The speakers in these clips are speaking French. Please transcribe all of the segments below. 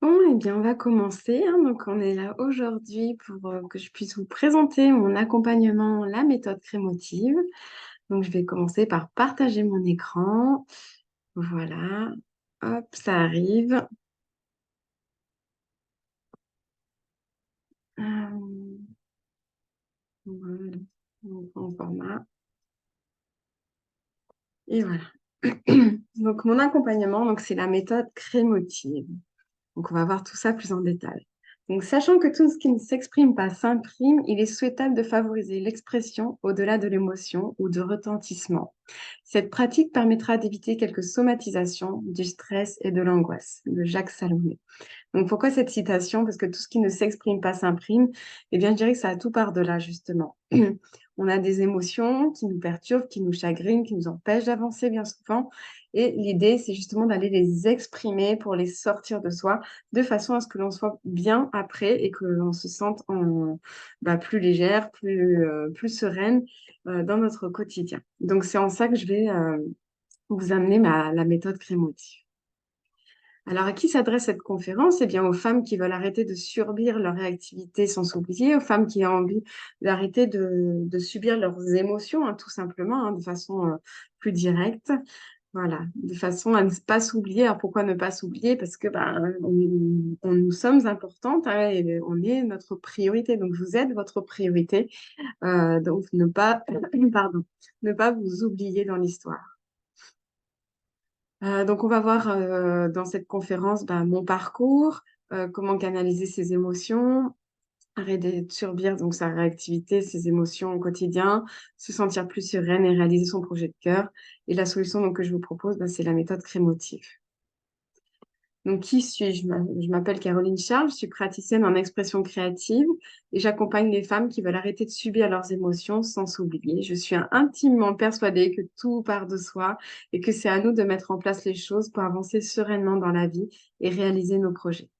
Bon, eh bien, on va commencer, hein. Donc, on est là aujourd'hui pour que je puisse vous présenter mon accompagnement, la méthode crémotive. Donc, je vais commencer par partager mon écran. Voilà. Hop, ça arrive. Euh, voilà. Donc, en format. Et voilà. Donc, mon accompagnement, donc, c'est la méthode crémotive. Donc, on va voir tout ça plus en détail. Donc, sachant que tout ce qui ne s'exprime pas s'imprime, il est souhaitable de favoriser l'expression au-delà de l'émotion ou de retentissement. Cette pratique permettra d'éviter quelques somatisations, du stress et de l'angoisse, de Jacques Salomé. Donc, pourquoi cette citation? Parce que tout ce qui ne s'exprime pas s'imprime. Eh bien, je dirais que ça a tout par delà, justement. On a des émotions qui nous perturbent, qui nous chagrinent, qui nous empêchent d'avancer bien souvent. Et l'idée, c'est justement d'aller les exprimer pour les sortir de soi, de façon à ce que l'on soit bien après et que l'on se sente plus légère, plus sereine dans notre quotidien. Donc, c'est en ça que je vais vous amener la méthode crémotive. Alors, à qui s'adresse cette conférence? Eh bien, aux femmes qui veulent arrêter de subir leur réactivité sans s'oublier, aux femmes qui ont envie d'arrêter de subir leurs émotions, hein, tout simplement, hein, de façon plus directe. Voilà, de façon à ne pas s'oublier. Alors, pourquoi ne pas s'oublier? Parce que nous sommes importantes, hein, et on est notre priorité. Donc, vous êtes votre priorité. Donc, ne pas, pardon, ne pas vous oublier dans l'histoire. Donc, on va voir dans cette conférence mon parcours, comment canaliser ses émotions, arrêter de subir donc sa réactivité, ses émotions au quotidien, se sentir plus sereine et réaliser son projet de cœur. Et la solution donc, que je vous propose, c'est la méthode crémotive. Donc, qui suis-je? Je m'appelle Caroline Charles, je suis praticienne en expression créative et j'accompagne les femmes qui veulent arrêter de subir leurs émotions sans s'oublier. Je suis intimement persuadée que tout part de soi et que c'est à nous de mettre en place les choses pour avancer sereinement dans la vie et réaliser nos projets.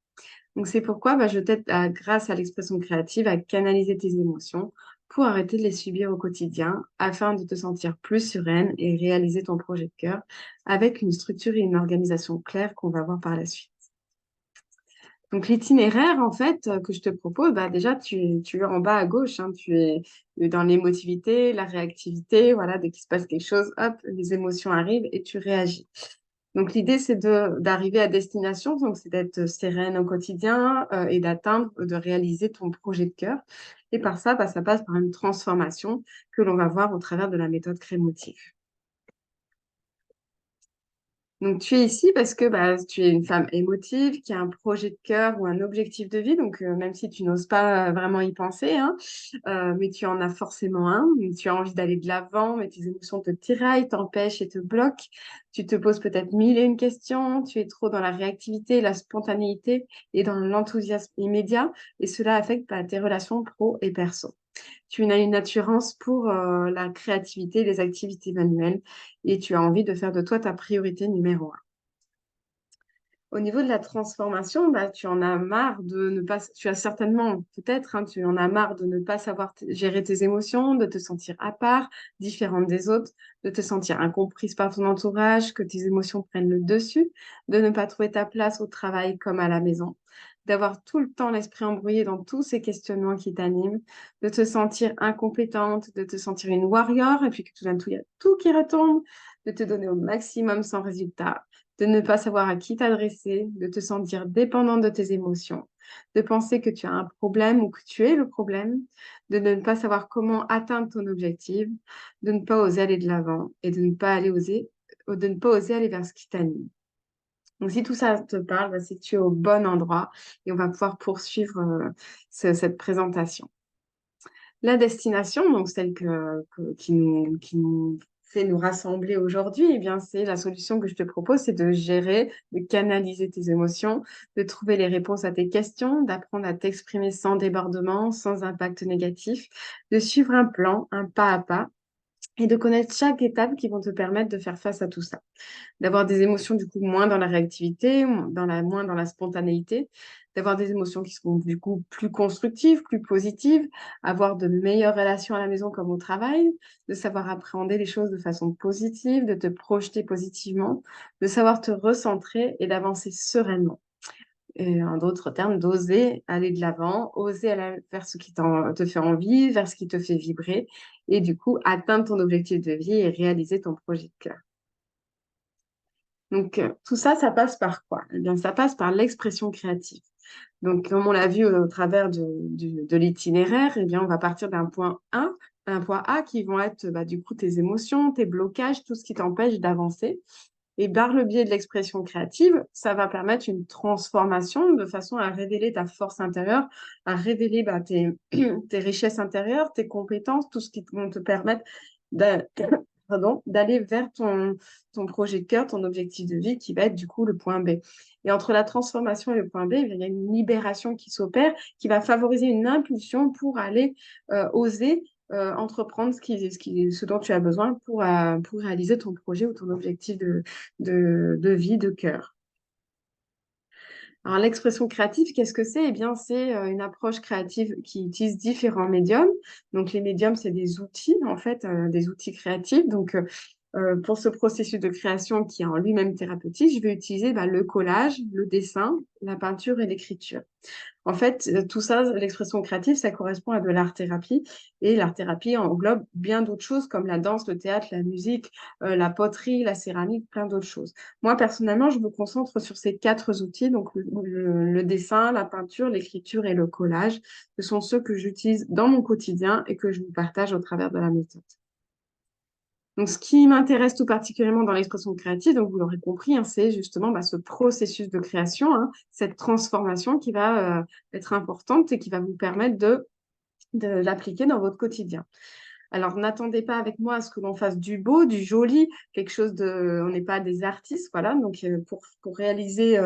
Donc, c'est pourquoi je t'aide, grâce à l'expression créative, à canaliser tes émotions pour arrêter de les subir au quotidien afin de te sentir plus sereine et réaliser ton projet de cœur avec une structure et une organisation claire qu'on va voir par la suite. Donc, l'itinéraire, en fait, que je te propose, déjà, tu es en bas à gauche, hein, tu es dans l'émotivité, la réactivité, voilà, dès qu'il se passe quelque chose, hop, les émotions arrivent et tu réagis. Donc, l'idée, c'est d'arriver à destination, donc c'est d'être sereine au quotidien et d'atteindre, de réaliser ton projet de cœur. Et par ça, ça passe par une transformation que l'on va voir au travers de la méthode crémotive. Donc, tu es ici parce que tu es une femme émotive qui a un projet de cœur ou un objectif de vie. Donc, même si tu n'oses pas vraiment y penser, hein, mais tu en as forcément un. Tu as envie d'aller de l'avant, mais tes émotions te tiraillent, t'empêchent et te bloquent. Tu te poses peut-être mille et une questions. Tu es trop dans la réactivité, la spontanéité et dans l'enthousiasme immédiat. Et cela affecte tes relations pro et perso. Tu as une attirance pour la créativité, les activités manuelles et tu as envie de faire de toi ta priorité numéro un. Au niveau de la transformation, tu en as marre de ne pas, tu as certainement, peut-être, hein, tu en as marre de ne pas savoir gérer tes émotions, de te sentir à part, différente des autres, de te sentir incomprise par ton entourage, que tes émotions prennent le dessus, de ne pas trouver ta place au travail comme à la maison, d'avoir tout le temps l'esprit embrouillé dans tous ces questionnements qui t'animent, de te sentir incompétente, de te sentir une warrior, et puis que tout d'un coup, il y a tout qui retombe, de te donner au maximum sans résultat, de ne pas savoir à qui t'adresser, de te sentir dépendante de tes émotions, de penser que tu as un problème ou que tu es le problème, de ne pas savoir comment atteindre ton objectif, de ne pas oser aller de l'avant et de ne pas oser aller vers ce qui t'anime. Donc, si tout ça te parle, c'est que tu es au bon endroit et on va pouvoir poursuivre cette présentation. La destination, donc celle qui nous fait nous rassembler aujourd'hui, eh bien, c'est la solution que je te propose, c'est de gérer, de canaliser tes émotions, de trouver les réponses à tes questions, d'apprendre à t'exprimer sans débordement, sans impact négatif, de suivre un plan, un pas à pas, et de connaître chaque étape qui vont te permettre de faire face à tout ça, d'avoir des émotions du coup moins dans la réactivité, moins dans la spontanéité, d'avoir des émotions qui seront du coup plus constructives, plus positives, avoir de meilleures relations à la maison comme au travail, de savoir appréhender les choses de façon positive, de te projeter positivement, de savoir te recentrer et d'avancer sereinement. et en d'autres termes, d'oser aller de l'avant, oser aller vers ce qui te fait envie, vers ce qui te fait vibrer, et du coup, atteindre ton objectif de vie et réaliser ton projet de cœur. Donc, tout ça, ça passe par quoi? Eh bien, ça passe par l'expression créative. Donc, comme on l'a vu au travers de l'itinéraire, eh bien, on va partir d'un point A, un point A qui vont être bah, du coup tes émotions, tes blocages, tout ce qui t'empêche d'avancer. Et par le biais de l'expression créative, ça va permettre une transformation de façon à révéler ta force intérieure, à révéler bah, tes richesses intérieures, tes compétences, tout ce qui vont te permettre d'a- d'aller vers ton projet de cœur, ton objectif de vie qui va être du coup le point B. Et entre la transformation et le point B, il y a une libération qui s'opère, qui va favoriser une impulsion pour aller oser entreprendre ce dont tu as besoin pour réaliser ton projet ou ton objectif de vie, de cœur. Alors, l'expression créative, qu'est-ce que c'est? Eh bien, c'est une approche créative qui utilise différents médiums. Donc, les médiums, c'est des outils, en fait, des outils créatifs. Donc, pour ce processus de création qui est en lui-même thérapeutique, je vais utiliser bah, le collage, le dessin, la peinture et l'écriture. En fait, tout ça, l'expression créative, ça correspond à de l'art-thérapie. Et l'art-thérapie englobe bien d'autres choses comme la danse, le théâtre, la musique, la poterie, la céramique, plein d'autres choses. Moi, personnellement, je me concentre sur ces quatre outils, donc le dessin, la peinture, l'écriture et le collage. Ce sont ceux que j'utilise dans mon quotidien et que je vous partage au travers de la méthode. Donc, ce qui m'intéresse tout particulièrement dans l'expression créative, donc vous l'aurez compris, hein, c'est justement bah, ce processus de création, hein, cette transformation qui va être importante et qui va vous permettre de l'appliquer dans votre quotidien. Alors, n'attendez pas avec moi à ce que l'on fasse du beau, du joli, quelque chose de... On n'est pas des artistes, voilà. Donc, pour réaliser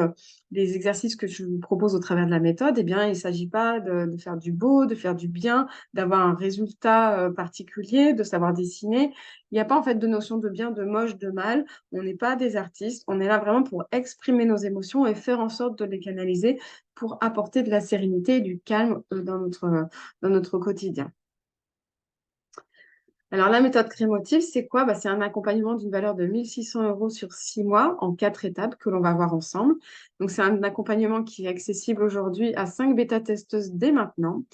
les exercices que je vous propose au travers de la méthode, eh bien, il ne s'agit pas de faire du beau, de faire du bien, d'avoir un résultat particulier, de savoir dessiner. Il n'y a pas en fait de notion de bien, de moche, de mal. On n'est pas des artistes. On est là vraiment pour exprimer nos émotions et faire en sorte de les canaliser pour apporter de la sérénité et du calme dans notre quotidien. Alors, la méthode Crémotive, c'est quoi? Bah, c'est un accompagnement d'une valeur de 1 600 € sur 6 mois en 4 étapes que l'on va voir ensemble. Donc, c'est un accompagnement qui est accessible aujourd'hui à 5 bêta-testeuses dès maintenant.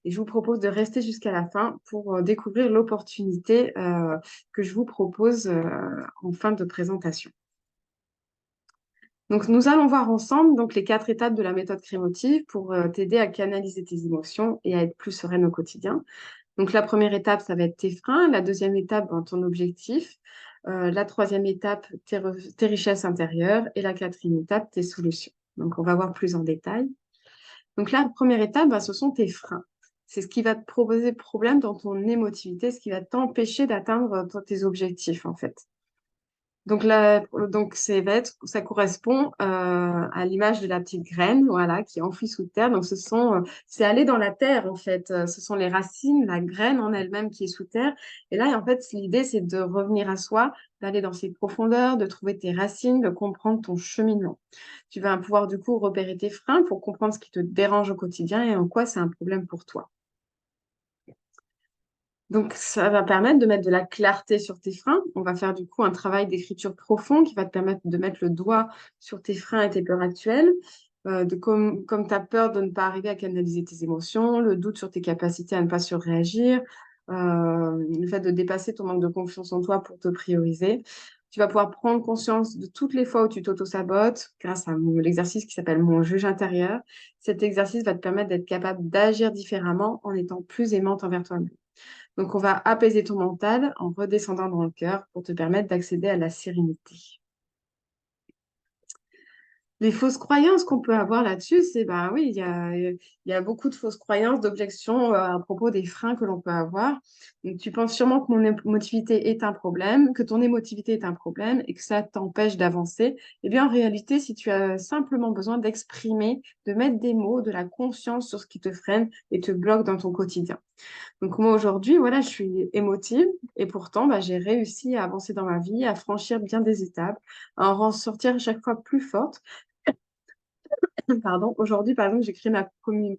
Et je vous propose de rester jusqu'à la fin pour découvrir l'opportunité que je vous propose en fin de présentation. Donc, nous allons voir ensemble donc, les 4 étapes de la méthode Crémotive pour t'aider à canaliser tes émotions et à être plus sereine au quotidien. Donc, la première étape, ça va être tes freins. La deuxième étape, ben, ton objectif. La troisième étape, tes richesses intérieures. Et la quatrième étape, tes solutions. Donc, on va voir plus en détail. Donc, la première étape, ben, ce sont tes freins. C'est ce qui va te proposer problème dans ton émotivité, ce qui va t'empêcher d'atteindre tes objectifs, en fait. Donc, ça correspond à l'image de la petite graine, voilà, qui est enfouie sous terre. Donc, c'est aller dans la terre, en fait. Ce sont les racines, la graine en elle-même qui est sous terre. Et là, en fait, l'idée, c'est de revenir à soi, d'aller dans ses profondeurs, de trouver tes racines, de comprendre ton cheminement. Tu vas pouvoir, du coup, repérer tes freins pour comprendre ce qui te dérange au quotidien et en quoi c'est un problème pour toi. Donc, ça va permettre de mettre de la clarté sur tes freins. On va faire du coup un travail d'écriture profond qui va te permettre de mettre le doigt sur tes freins et tes peurs actuelles. Comme tu as peur de ne pas arriver à canaliser tes émotions, le doute sur tes capacités à ne pas surréagir, le fait de dépasser ton manque de confiance en toi pour te prioriser. Tu vas pouvoir prendre conscience de toutes les fois où tu t'auto-sabotes grâce à l'exercice qui s'appelle mon juge intérieur. Cet exercice va te permettre d'être capable d'agir différemment en étant plus aimante envers toi-même. Donc, on va apaiser ton mental en redescendant dans le cœur pour te permettre d'accéder à la sérénité. Les fausses croyances qu'on peut avoir là-dessus, c'est, bah oui, il y a beaucoup de fausses croyances, d'objections à propos des freins que l'on peut avoir. Donc, tu penses sûrement que mon émotivité est un problème, que ton émotivité est un problème et que ça t'empêche d'avancer. Eh bien, en réalité, si tu as simplement besoin d'exprimer, de mettre des mots, de la conscience sur ce qui te freine et te bloque dans ton quotidien. Donc moi aujourd'hui, voilà, je suis émotive et pourtant, bah, j'ai réussi à avancer dans ma vie, à franchir bien des étapes, à en ressortir à chaque fois plus forte. Pardon. Aujourd'hui, par exemple, j'ai créé ma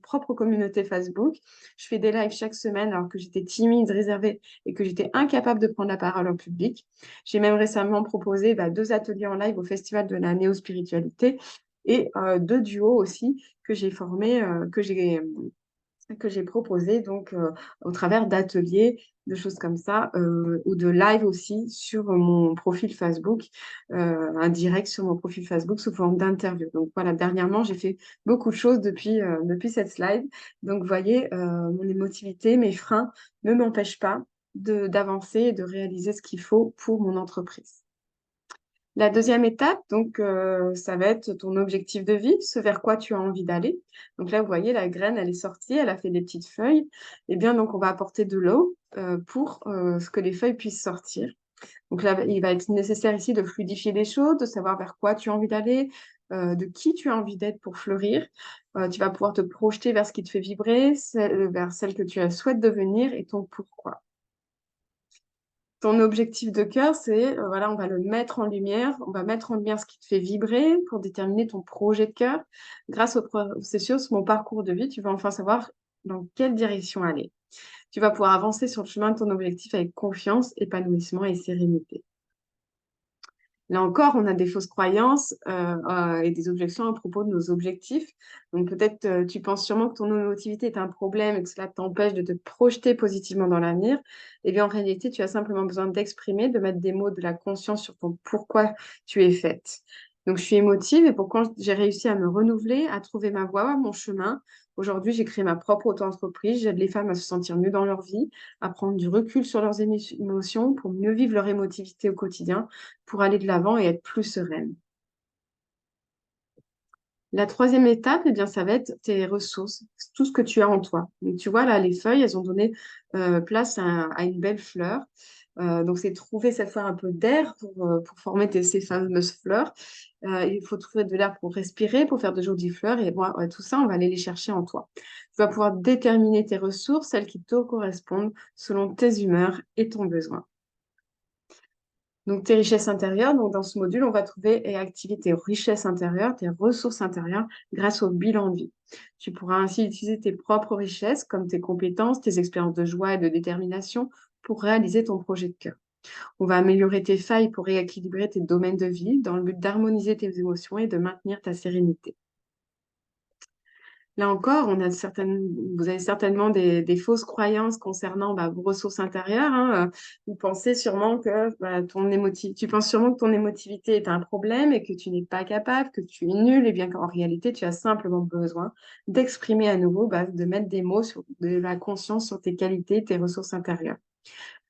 propre communauté Facebook. Je fais des lives chaque semaine alors que j'étais timide, réservée et que j'étais incapable de prendre la parole en public. J'ai même récemment proposé 2 ateliers en live au Festival de la néo-spiritualité. et 2 duos aussi que j'ai formés, que j'ai proposé donc au travers d'ateliers, de choses comme ça, ou de live aussi sur mon profil Facebook, un direct sur mon profil Facebook sous forme d'interview. Donc voilà, dernièrement, j'ai fait beaucoup de choses depuis cette slide. Donc vous voyez, mon émotivité, mes freins ne m'empêchent pas d'avancer et de réaliser ce qu'il faut pour mon entreprise. La deuxième étape, donc, ça va être ton objectif de vie, ce vers quoi tu as envie d'aller. Donc là, vous voyez, la graine, elle est sortie, elle a fait des petites feuilles. Eh bien, donc, on va apporter de l'eau pour ce que les feuilles puissent sortir. Donc là, il va être nécessaire ici de fluidifier les choses, de savoir vers quoi tu as envie d'aller, de qui tu as envie d'être pour fleurir. Tu vas pouvoir te projeter vers ce qui te fait vibrer, vers celle que tu souhaites devenir et ton pourquoi. Ton objectif de cœur, c'est, voilà, on va le mettre en lumière, on va mettre en lumière ce qui te fait vibrer pour déterminer ton projet de cœur. Grâce au processus, mon parcours de vie, tu vas enfin savoir dans quelle direction aller. Tu vas pouvoir avancer sur le chemin de ton objectif avec confiance, épanouissement et sérénité. Là encore, on a des fausses croyances et des objections à propos de nos objectifs. Donc peut-être tu penses sûrement que ton émotivité est un problème et que cela t'empêche de te projeter positivement dans l'avenir. Eh bien, en réalité, tu as simplement besoin d'exprimer, de mettre des mots, de la conscience sur ton pourquoi tu es faite. Donc, je suis émotive et pourquoi j'ai réussi à me renouveler, à trouver ma voie, mon chemin. Aujourd'hui, j'ai créé ma propre auto-entreprise. J'aide les femmes à se sentir mieux dans leur vie, à prendre du recul sur leurs émotions pour mieux vivre leur émotivité au quotidien pour aller de l'avant et être plus sereine. La troisième étape, eh bien, ça va être tes ressources, tout ce que tu as en toi. Donc, tu vois, là, les feuilles, elles ont donné place à une belle fleur. Donc, c'est trouver cette fois un peu d'air pour former ces fameuses fleurs. Il faut trouver de l'air pour respirer, pour faire de jolies fleurs. Et moi, ouais, tout ça, on va aller les chercher en toi. Tu vas pouvoir déterminer tes ressources, celles qui te correspondent selon tes humeurs et ton besoin. Donc, tes richesses intérieures, donc dans ce module, on va trouver et activer tes richesses intérieures, tes ressources intérieures grâce au bilan de vie. Tu pourras ainsi utiliser tes propres richesses comme tes compétences, tes expériences de joie et de détermination pour réaliser ton projet de cœur. On va améliorer tes failles pour rééquilibrer tes domaines de vie dans le but d'harmoniser tes émotions et de maintenir ta sérénité. Là encore, vous avez certainement des fausses croyances concernant vos ressources intérieures, hein. Vous pensez sûrement que tu penses sûrement que ton émotivité est un problème et que tu n'es pas capable, que tu es nul, et bien qu'en réalité, tu as simplement besoin d'exprimer à nouveau, de mettre des mots sur de la conscience sur tes qualités, tes ressources intérieures.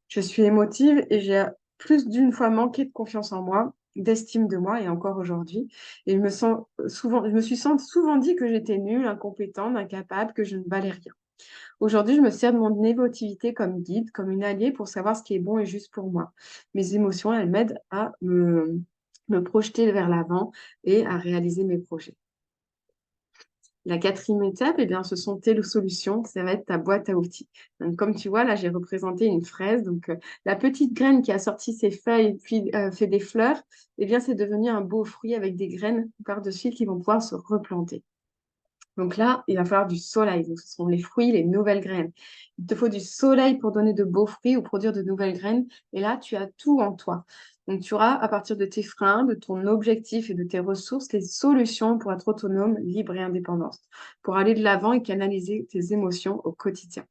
Je suis émotive et j'ai plus d'une fois manqué de confiance en moi, d'estime de moi et encore aujourd'hui. Et je me suis souvent dit que j'étais nulle, incompétente, incapable, que je ne valais rien. Aujourd'hui, je me sers de mon émotivité comme guide, comme une alliée pour savoir ce qui est bon et juste pour moi. Mes émotions, elles m'aident à me projeter vers l'avant et à réaliser mes projets. La quatrième étape, eh bien, ce sont tes solutions. Ça va être ta boîte à outils. Donc, comme tu vois, là, j'ai représenté une fraise. Donc, la petite graine qui a sorti ses feuilles puis fait des fleurs, eh bien, c'est devenu un beau fruit avec des graines par-dessus qui vont pouvoir se replanter. Donc là, il va falloir du soleil. Donc, ce seront les fruits, les nouvelles graines. Il te faut du soleil pour donner de beaux fruits ou produire de nouvelles graines. Et là, tu as tout en toi. Donc, tu auras, à partir de tes freins, de ton objectif et de tes ressources, les solutions pour être autonome, libre et indépendante, pour aller de l'avant et canaliser tes émotions au quotidien.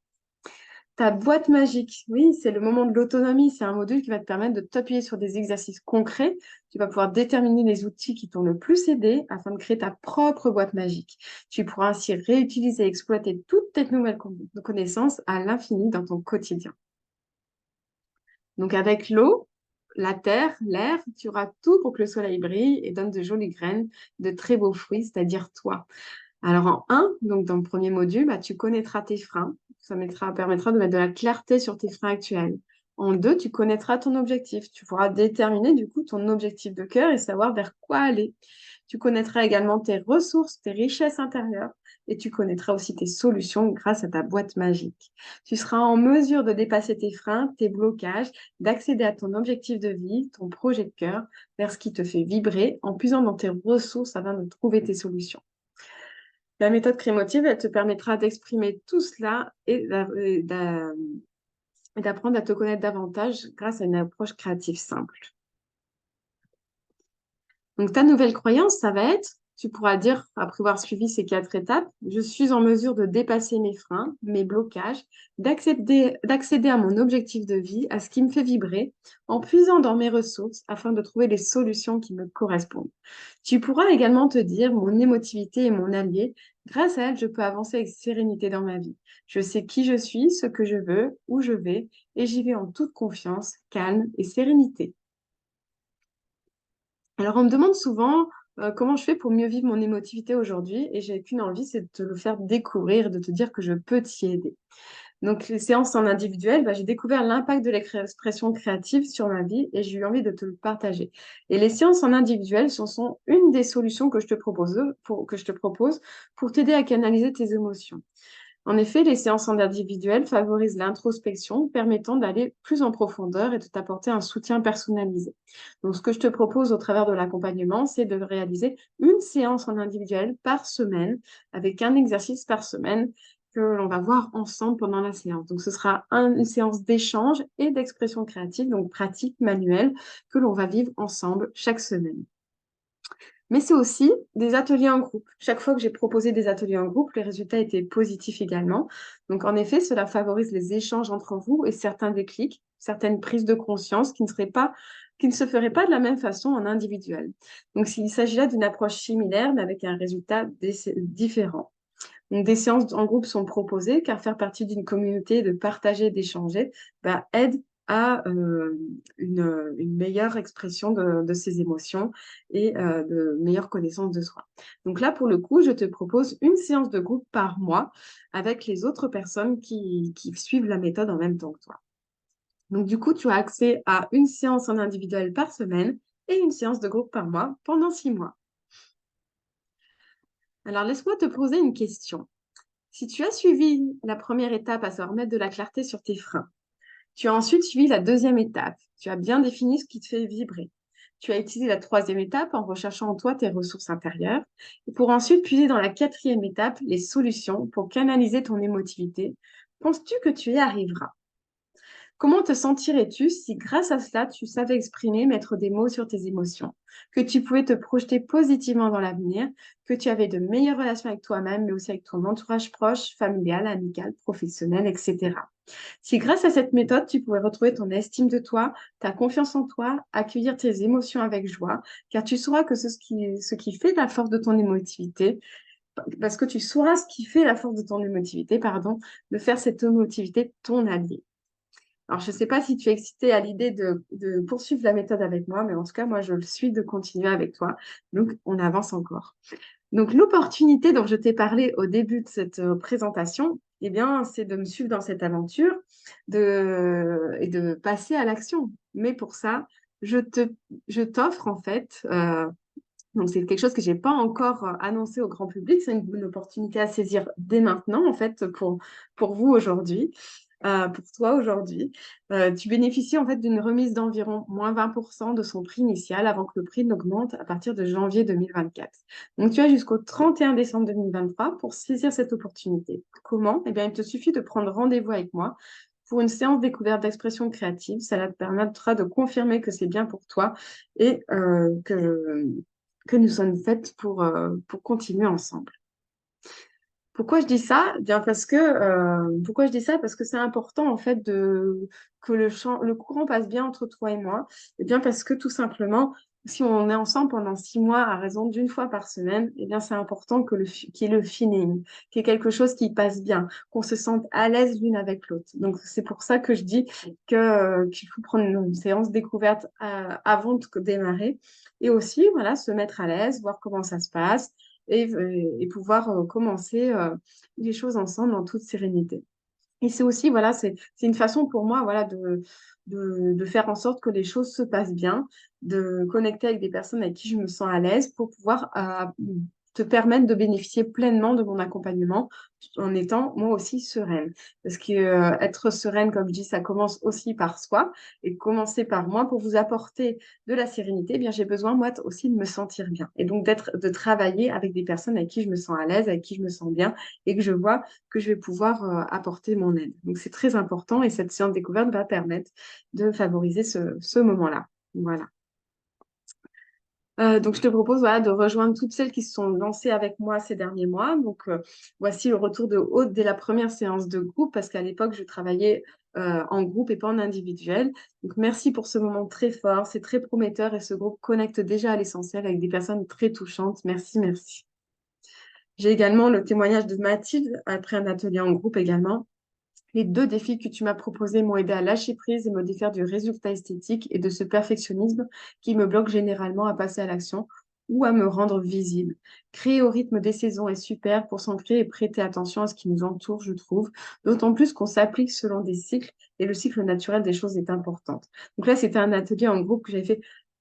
Ta boîte magique, oui, c'est le moment de l'autonomie. C'est un module qui va te permettre de t'appuyer sur des exercices concrets. Tu vas pouvoir déterminer les outils qui t'ont le plus aidé afin de créer ta propre boîte magique. Tu pourras ainsi réutiliser et exploiter toutes tes nouvelles connaissances à l'infini dans ton quotidien. Donc avec l'eau, la terre, l'air, tu auras tout pour que le soleil brille et donne de jolies graines, de très beaux fruits, c'est-à-dire toi. Alors en 1, donc dans le premier module, tu connaîtras tes freins. Ça permettra de mettre de la clarté sur tes freins actuels. En 2, tu connaîtras ton objectif. Tu pourras déterminer du coup ton objectif de cœur et savoir vers quoi aller. Tu connaîtras également tes ressources, tes richesses intérieures et tu connaîtras aussi tes solutions grâce à ta boîte magique. Tu seras en mesure de dépasser tes freins, tes blocages, d'accéder à ton objectif de vie, ton projet de cœur, vers ce qui te fait vibrer en puisant dans tes ressources afin de trouver tes solutions. La méthode Crémotive, elle te permettra d'exprimer tout cela et d'apprendre à te connaître davantage grâce à une approche créative simple. Donc, ta nouvelle croyance, ça va être tu pourras dire, après avoir suivi ces 4 étapes, je suis en mesure de dépasser mes freins, mes blocages, d'accéder à mon objectif de vie, à ce qui me fait vibrer, en puisant dans mes ressources afin de trouver les solutions qui me correspondent. Tu pourras également te dire, mon émotivité est mon allié. Grâce à elle, je peux avancer avec sérénité dans ma vie. Je sais qui je suis, ce que je veux, où je vais, et j'y vais en toute confiance, calme et sérénité. Alors, on me demande souvent comment je fais pour mieux vivre mon émotivité aujourd'hui, et j'ai qu'une envie, c'est de te le faire découvrir, de te dire que je peux t'y aider. Donc, les séances en individuel, j'ai découvert l'impact de l'expression créative sur ma vie et j'ai eu envie de te le partager. Et les séances en individuel, ce sont une des solutions que je te propose pour t'aider à canaliser tes émotions. En effet, les séances en individuel favorisent l'introspection, permettant d'aller plus en profondeur et de t'apporter un soutien personnalisé. Donc, ce que je te propose au travers de l'accompagnement, c'est de réaliser une séance en individuel par semaine, avec un exercice par semaine que l'on va voir ensemble pendant la séance. Donc, ce sera une séance d'échange et d'expression créative, donc pratique manuelle, que l'on va vivre ensemble chaque semaine. Mais c'est aussi des ateliers en groupe. Chaque fois que j'ai proposé des ateliers en groupe, les résultats étaient positifs également. Donc, en effet, cela favorise les échanges entre vous et certains déclics, certaines prises de conscience qui ne se feraient pas de la même façon en individuel. Donc, il s'agit là d'une approche similaire, mais avec un résultat différent. Donc, des séances en groupe sont proposées car faire partie d'une communauté, de partager, d'échanger, aide à une meilleure expression de ses émotions et de meilleure connaissance de soi. Donc là, pour le coup, je te propose une séance de groupe par mois avec les autres personnes qui suivent la méthode en même temps que toi. Donc du coup, tu as accès à une séance en individuel par semaine et une séance de groupe par mois pendant 6 mois. Alors, laisse-moi te poser une question. Si tu as suivi la première étape, à savoir mettre de la clarté sur tes freins, tu as ensuite suivi la deuxième étape. Tu as bien défini ce qui te fait vibrer. Tu as utilisé la troisième étape en recherchant en toi tes ressources intérieures. Et pour ensuite puiser dans la quatrième étape les solutions pour canaliser ton émotivité. Penses-tu que tu y arriveras? Comment te sentirais-tu si, grâce à cela, tu savais exprimer, mettre des mots sur tes émotions, que tu pouvais te projeter positivement dans l'avenir, que tu avais de meilleures relations avec toi-même, mais aussi avec ton entourage proche, familial, amical, professionnel, etc. Si, grâce à cette méthode, tu pouvais retrouver ton estime de toi, ta confiance en toi, accueillir tes émotions avec joie, car tu sauras que ce qui fait la force de ton émotivité, parce que tu sauras ce qui fait la force de ton émotivité, pardon, de faire cette émotivité ton allié. Alors, je ne sais pas si tu es excitée à l'idée de poursuivre la méthode avec moi, mais en tout cas, moi, je le suis de continuer avec toi. Donc, on avance encore. Donc, l'opportunité dont je t'ai parlé au début de cette présentation, eh bien, c'est de me suivre dans cette aventure et de passer à l'action. Mais pour ça, je t'offre en fait, donc c'est quelque chose que je n'ai pas encore annoncé au grand public, c'est une opportunité à saisir dès maintenant en fait pour vous aujourd'hui pour toi aujourd'hui. Tu bénéficies en fait d'une remise d'environ moins 20% de son prix initial avant que le prix n'augmente à partir de janvier 2024. Donc tu as jusqu'au 31 décembre 2023 pour saisir cette opportunité. Comment? Eh bien, il te suffit de prendre rendez-vous avec moi pour une séance découverte d'expression créative. Cela te permettra de confirmer que c'est bien pour toi et que nous sommes faites pour continuer ensemble. Pourquoi je dis ça? Bien pourquoi je dis ça? Parce que c'est important en fait que le courant passe bien entre toi et moi. Et bien parce que tout simplement, si on est ensemble pendant 6 mois à raison d'une fois par semaine, et bien c'est important qu'il y ait le feeling, qu'il y ait quelque chose qui passe bien, qu'on se sente à l'aise l'une avec l'autre. Donc c'est pour ça que je dis qu'il faut prendre une séance découverte avant de démarrer et aussi voilà se mettre à l'aise, voir comment ça se passe et pouvoir commencer les choses ensemble en toute sérénité. Et c'est aussi, voilà, c'est une façon pour moi, voilà, de faire en sorte que les choses se passent bien, de connecter avec des personnes avec qui je me sens à l'aise pour pouvoir te permettre de bénéficier pleinement de mon accompagnement en étant moi aussi sereine. Parce que être sereine, comme je dis, ça commence aussi par soi et commencer par moi pour vous apporter de la sérénité, eh bien j'ai besoin moi aussi de me sentir bien et donc de travailler avec des personnes avec qui je me sens à l'aise, avec qui je me sens bien et que je vois que je vais pouvoir apporter mon aide. Donc, c'est très important et cette séance découverte va permettre de favoriser ce moment-là. Voilà. Donc, je te propose voilà, de rejoindre toutes celles qui se sont lancées avec moi ces derniers mois. Donc, voici le retour de Aude dès la première séance de groupe, parce qu'à l'époque, je travaillais en groupe et pas en individuel. Donc, merci pour ce moment très fort, c'est très prometteur et ce groupe connecte déjà à l'essentiel avec des personnes très touchantes. Merci, merci. J'ai également le témoignage de Mathilde après un atelier en groupe également. Les 2 défis que tu m'as proposés m'ont aidé à lâcher prise et me défaire du résultat esthétique et de ce perfectionnisme qui me bloque généralement à passer à l'action ou à me rendre visible. Créer au rythme des saisons est super pour s'ancrer et prêter attention à ce qui nous entoure, je trouve, d'autant plus qu'on s'applique selon des cycles et le cycle naturel des choses est important. Donc là, c'était un atelier en groupe que j'ai fait,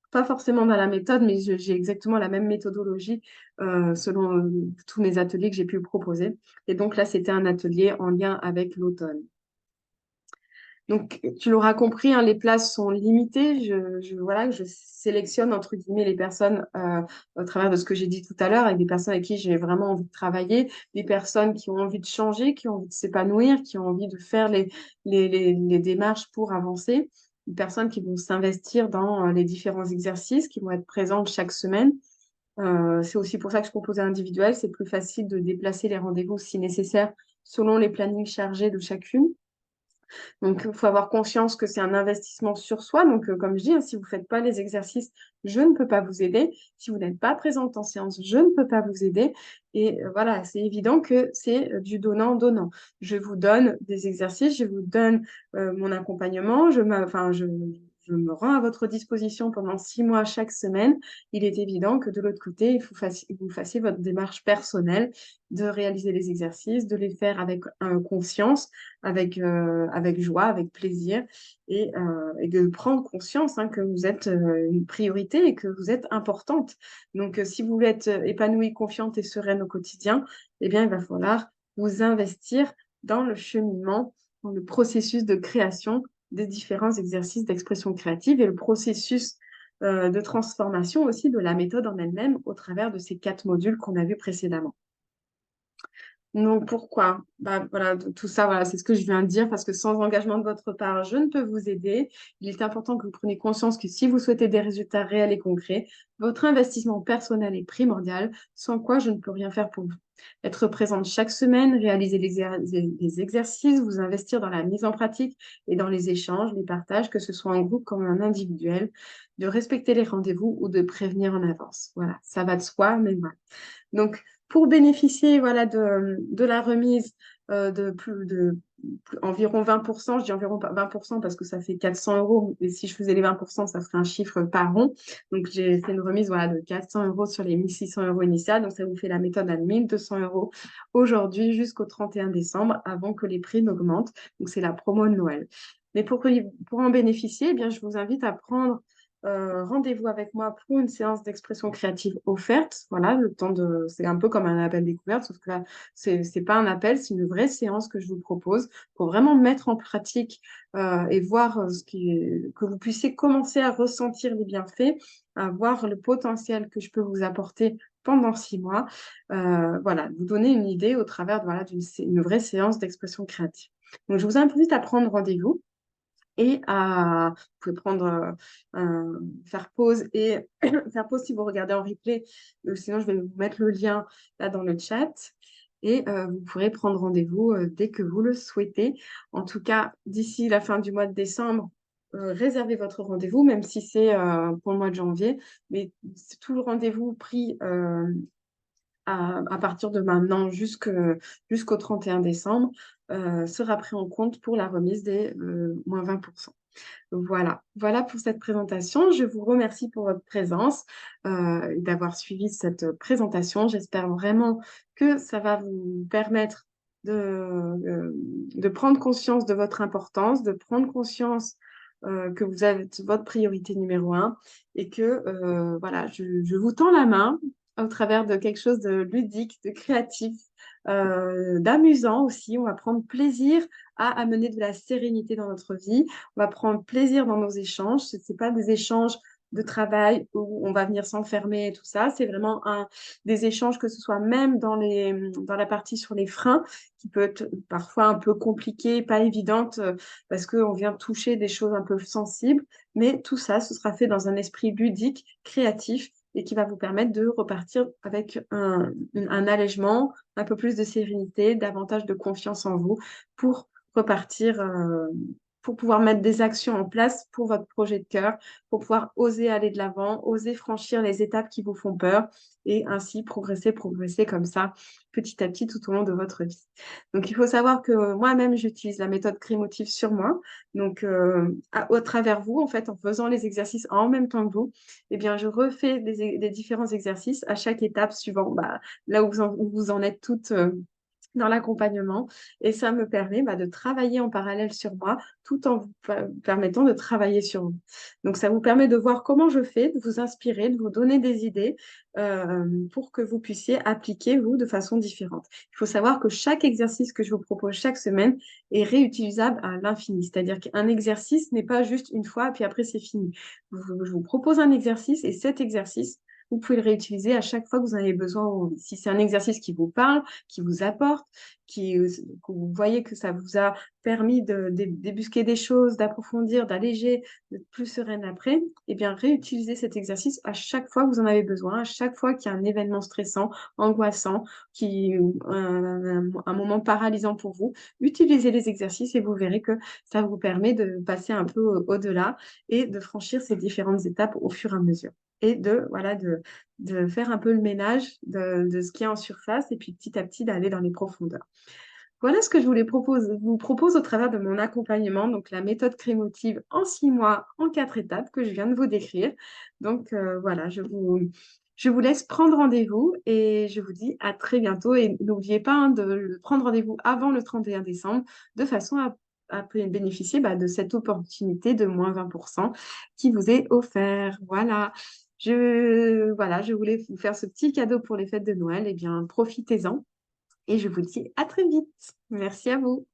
pas forcément dans la méthode, mais j'ai exactement la même méthodologie selon tous mes ateliers que j'ai pu proposer. Et donc là, c'était un atelier en lien avec l'automne. Donc, tu l'auras compris, hein, les places sont limitées. Voilà, je sélectionne entre guillemets les personnes au travers de ce que j'ai dit tout à l'heure, avec des personnes avec qui j'ai vraiment envie de travailler, des personnes qui ont envie de changer, qui ont envie de s'épanouir, qui ont envie de faire les démarches pour avancer, des personnes qui vont s'investir dans les différents exercices, qui vont être présentes chaque semaine. C'est aussi pour ça que je proposais individuel. C'est plus facile de déplacer les rendez-vous si nécessaire selon les plannings chargés de chacune. Donc, il faut avoir conscience que c'est un investissement sur soi. Donc, comme je dis, hein, si vous ne faites pas les exercices, je ne peux pas vous aider. Si vous n'êtes pas présente en séance, je ne peux pas vous aider. Et voilà, c'est évident que c'est du donnant-donnant. Je vous donne des exercices, je vous donne mon accompagnement, je me rends à votre disposition pendant 6 mois chaque semaine. Il est évident que de l'autre côté, vous fassiez votre démarche personnelle de réaliser les exercices, de les faire avec conscience avec joie, avec plaisir, et de prendre conscience hein, que vous êtes une priorité et que vous êtes importante. Donc, si vous voulez être épanouie, confiante et sereine au quotidien, eh bien, il va falloir vous investir dans le cheminement, dans le processus de création des différents exercices d'expression créative et le processus de transformation aussi de la méthode en elle-même au travers de ces 4 modules qu'on a vus précédemment. Donc pourquoi? Bah, voilà, tout ça, voilà, c'est ce que je viens de dire, parce que sans engagement de votre part, je ne peux vous aider. Il est important que vous preniez conscience que si vous souhaitez des résultats réels et concrets, votre investissement personnel est primordial, sans quoi je ne peux rien faire pour vous. Être présente chaque semaine, réaliser les exercices, vous investir dans la mise en pratique et dans les échanges, les partages, que ce soit en groupe comme en individuel, de respecter les rendez-vous ou de prévenir en avance. Voilà, ça va de soi, mais voilà. Donc, pour bénéficier voilà, de la remise environ 20%, je dis environ 20% parce que ça fait 400 euros, et si je faisais les 20%, ça ferait un chiffre par rond. Donc, j'ai fait une remise voilà, de 400 euros sur les 1600 euros initiales. Donc, ça vous fait la méthode à 1200 euros aujourd'hui jusqu'au 31 décembre avant que les prix n'augmentent. Donc, c'est la promo de Noël. Mais pour en bénéficier, eh bien, je vous invite à prendre rendez-vous avec moi pour une séance d'expression créative offerte. Voilà, c'est un peu comme un appel découverte, sauf que là, c'est pas un appel, c'est une vraie séance que je vous propose pour vraiment mettre en pratique et voir que vous puissiez commencer à ressentir les bienfaits, à voir le potentiel que je peux vous apporter pendant 6 mois. Voilà, vous donner une idée au travers voilà, une vraie séance d'expression créative. Donc, je vous invite à prendre rendez-vous et vous pouvez faire pause et faire pause si vous regardez en replay. Sinon, je vais vous mettre le lien là dans le chat et vous pourrez prendre rendez-vous dès que vous le souhaitez. En tout cas, d'ici la fin du mois de décembre, réservez votre rendez-vous, même si c'est pour le mois de janvier. Mais c'est tout le rendez-vous pris à partir de maintenant jusqu'au 31 décembre sera pris en compte pour la remise des moins 20%. Voilà, voilà pour cette présentation. Je vous remercie pour votre présence et d'avoir suivi cette présentation. J'espère vraiment que ça va vous permettre de prendre conscience de votre importance, de prendre conscience que vous êtes votre priorité numéro un et que voilà, je vous tends la main au travers de quelque chose de ludique, de créatif, d'amusant aussi. On va prendre plaisir à amener de la sérénité dans notre vie. On va prendre plaisir dans nos échanges. Ce n'est pas des échanges de travail où on va venir s'enfermer et tout ça. C'est vraiment des échanges, que ce soit même dans la partie sur les freins, qui peut être parfois un peu compliquée, pas évidente, parce qu'on vient toucher des choses un peu sensibles. Mais tout ça, ce sera fait dans un esprit ludique, créatif, et qui va vous permettre de repartir avec un allègement, un peu plus de sérénité, davantage de confiance en vous pour repartir, pour pouvoir mettre des actions en place pour votre projet de cœur, pour pouvoir oser aller de l'avant, oser franchir les étapes qui vous font peur et ainsi progresser, progresser comme ça, petit à petit tout au long de votre vie. Donc il faut savoir que moi-même, j'utilise la méthode Crémotive sur moi. Donc au travers vous, en fait, en faisant les exercices en même temps que vous, eh bien, je refais des différents exercices à chaque étape suivant bah, là où vous en êtes toutes dans l'accompagnement. Et ça me permet bah, de travailler en parallèle sur moi tout en vous permettant de travailler sur vous. Donc, ça vous permet de voir comment je fais, de vous inspirer, de vous donner des idées pour que vous puissiez appliquer, vous, de façon différente. Il faut savoir que chaque exercice que je vous propose chaque semaine est réutilisable à l'infini. C'est-à-dire qu'un exercice n'est pas juste une fois, puis après, c'est fini. Je vous propose un exercice et cet exercice, vous pouvez le réutiliser à chaque fois que vous en avez besoin. Si c'est un exercice qui vous parle, qui vous apporte, que vous voyez que ça vous a permis de débusquer des choses, d'approfondir, d'alléger, d'être plus sereine après, eh bien, réutilisez cet exercice à chaque fois que vous en avez besoin, à chaque fois qu'il y a un événement stressant, angoissant, un moment paralysant pour vous. Utilisez les exercices et vous verrez que ça vous permet de passer un peu au-delà et de franchir ces différentes étapes au fur et à mesure. Et voilà, de faire un peu le ménage de ce qui est en surface et puis petit à petit d'aller dans les profondeurs. Voilà ce que je vous propose au travers de mon accompagnement, donc la méthode Crémotive en 6 mois, en 4 étapes que je viens de vous décrire. Donc voilà, je vous laisse prendre rendez-vous et je vous dis à très bientôt. Et n'oubliez pas hein, de prendre rendez-vous avant le 31 décembre de façon à bénéficier bah, de cette opportunité de moins 20% qui vous est offert. Voilà. Voilà, je voulais vous faire ce petit cadeau pour les fêtes de Noël. Eh bien, profitez-en et je vous dis à très vite. Merci à vous.